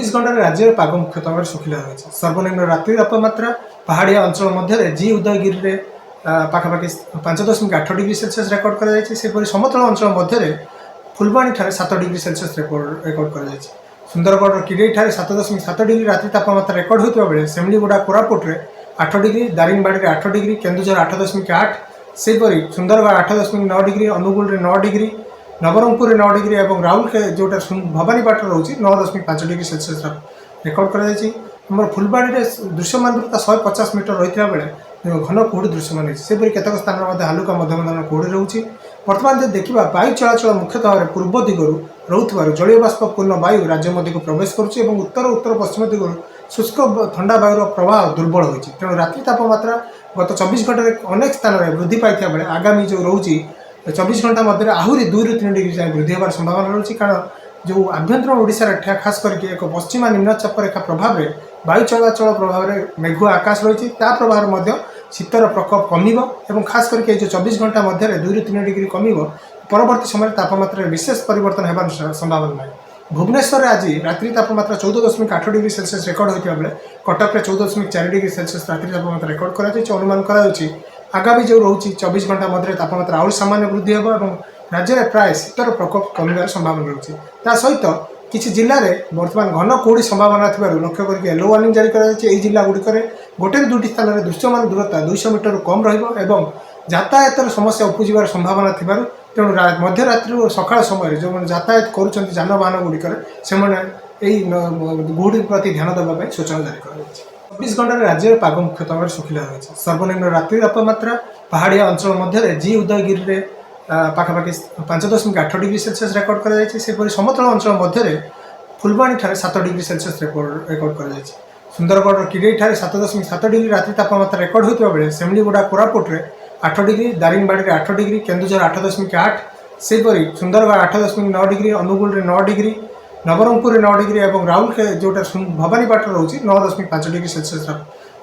घंटा राज्य पाग मुख्यतः भाव शुखिला रही सर्वनिम्न रात्रि तापमात्रा पहाड़िया अंचल मध्य जी उदयगिरी में पाखापाखि 5.8 डिग्री सेल्सियस रेकर्ड कर समतल अंचल मध्य फुलबाणी ठारे 7 डिग्री सेल्सियस रेकर्ड कर सुंदरगढ़ किरेई ठारे 7.7 डिग्री रात्रि तापमात्रा रेकर्ड होता बेले सेमलीगुड़ा कोरापुट में 8 डिग्री दारिंगबाड़ी में 8 डिग्री केन्दुझर 8.8 सेपरी सुंदरगढ़ 8.9 डिग्री अनुगुल में 9 डिग्री नवरंगपुर 9 डिग्री और राउल के जोटा भवानीपाट रोचे 9.5 डिग्री सेल्सियस रेकर्ड कर फुलबाड़ी में दृश्यमान दूरता 150 मीटर रही बेले घन कुहुड़ी दृश्यमान होती केतक स्थान हालुका मध्यम धरण कुहुड़ी रोचे। बर्तमान जो देखा वायु चलाचल मुख्यतः भाव पूर्व दिगरू रोथुवार जलीय बाष्पपूर्ण वायु राज्य मध्य को प्रवेश करुच्ची उत्तर उत्तर पश्चिम दिगरू शुष्क ठंडा वायुर प्रवाह दुर्बल होती तेणु रात्रि तापमात्रा गत 24 घंटे अनेक स्थान में वृद्धि पाई बेले आगामी जो रोचे 24 घंटा मध्य आहरी 2 ରୁ 3 डिग्री जाए वृद्धि होवार संभावना रही कारण जो आभ्यंतर ओडिशा खास करके एक पश्चिमा निम्नचाप रेखा प्रभाव में वायु चलाचल प्रभाव में मेघुआ आकाश रही प्रभाव शीतर प्रकोप कम खास करके जो 24 घंटा मध्य 2 ରୁ 3 डिग्री कम परवर्ती समय तापमात्रा विशेष परिवर्तन होवार संभावना नहीं। भुवनेश्वर आज रात्रि तापमात्रा 14.8 डिग्री सेल्सियस रेकर्ड होता बेले कटक में 14.4 डिग्री सेल्सियस रात्रि तापमात्रा रेकर्ड कर अनुमान कर आगामी जो रोचे 24 घंटा मध्य तापमात्रा आउट सामान्य वृद्धि होगा और राज्य में प्राय शीतर प्रकोप कमिबार संभावना रही ता सहित किसी जिले में बर्तमान घन कुहुड़ी संभावना थी लक्ष्य करके येलो वार्निंग जारी कर जिला गुड़िक गोटे दुटी स्थान में दृश्यमान दूरता 200 मीटर कम रही यातायात समस्या उपजार संभावना थी तेणु मध्यरात्रि और सकाळ समय जो यातायात कर जानवाहन गुड़िक से गुहुड़ी प्रति ध्यान देवाई सूचना जारी कर 24 घंटा राज्य पाग मुख्यतः भाव शुखिला रही सर्वनिम्न रात्रि तापमात्रा पहाड़िया अंचल मध्य जी उदयगिरी में पाखापाखि 5.8 डिग्री सेल्सियस रेकर्ड कर समतल अंचल मध्य फुलबाणी ठारे 7 डिग्री सेल्सियस रेकर्ड कर सुंदरगढ़ किरेई ठारे 7.7 डिग्री रात्रि तापमात्रा रेकर्ड होता बेले सेमलीगुड़ा कोरापुट में 8 डिग्री दारिंगबाड़ी में 8 डिग्री केन्दुझर 8.8 सेपरी सुंदरगढ़ 8.9 डिग्री अनुगुल में 9 डिग्री नवरंगपुर 9 डिग्री और राउल के जोटा भवानीपाट रोचे 9.5 डिग्री सेल्सियस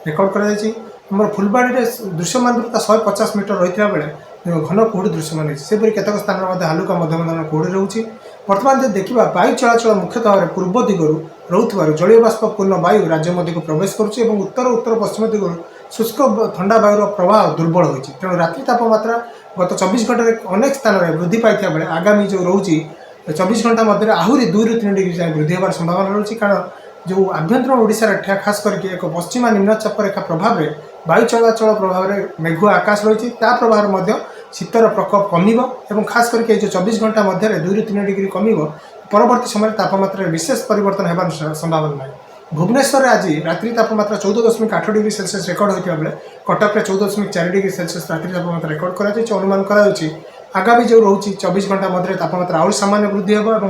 रेकर्ड कर फुलबाड़ी में दृश्यमान दूरता 150 मीटर रही बेले घन कुहुड़ी दृश्यमान होती केतक स्थान हालुका मध्यम धरण कुहुड़ी रोचे। बर्तमान जो देखा वायु चलाचल मुख्यतः भाव पूर्व दिगरू रोथुवार जलीय बाष्पपूर्ण वायु राज्य मध्य को प्रवेश करुच्ची उत्तर उत्तर पश्चिम दिगरू शुष्क ठंडा वायुर प्रवाह दुर्बल होती तेणु रात्रि तापमात्रा गत 24 घंटे अनेक स्थान में वृद्धि पाई बेले आगामी जो रोचे 24 घंटा मध्य आहरी 2 ରୁ 3 डिग्री जाए वृद्धि होवार संभावना रही कारण जो आभ्यंतर ओडिशा खास करके एक पश्चिमा निम्नचाप रेखा प्रभाव में वायु चलाचल प्रभाव में मेघुआ आकाश रही प्रभाव शीतर प्रकोप कम खास करके जो 24 घंटा मध्य 2 ରୁ 3 डिग्री कम परवर्ती समय तापमात्रा विशेष परिवर्तन होवार संभावना नहीं। भुवनेश्वर आज रात्रि तापमात्रा 14.8 डिग्री सेल्सियस रेकर्ड होता बेले कटक में 14.4 डिग्री सेल्सियस रात्रि तापमात्रा रेकर्ड कर अनुमान कर आगामी जो रोचे 24 घंटा मध्य तापमात्रा आउट सामान्य वृद्धि होगा और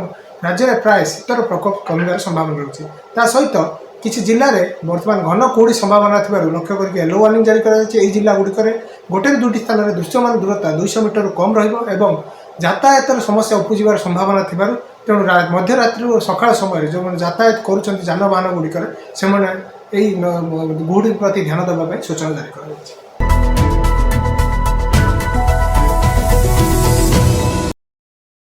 राज्य में प्राय शीतर प्रकोप कमिबार संभावना रही ता सहित किसी जिले में बर्तमान घन कुहुड़ी संभावना थी लक्ष्य करके येलो वार्निंग जारी कर जिला गुड़िक गोटे दुटी स्थान में दृश्यमान दूरता 200 मीटर कम रही यातायात समस्या उपजार संभावना थी तेणु मध्यरात्रि और सकाळ समय जो यातायात कर जानवाहन गुड़िक से गुहुड़ी प्रति ध्यान देवाई सूचना जारी कर।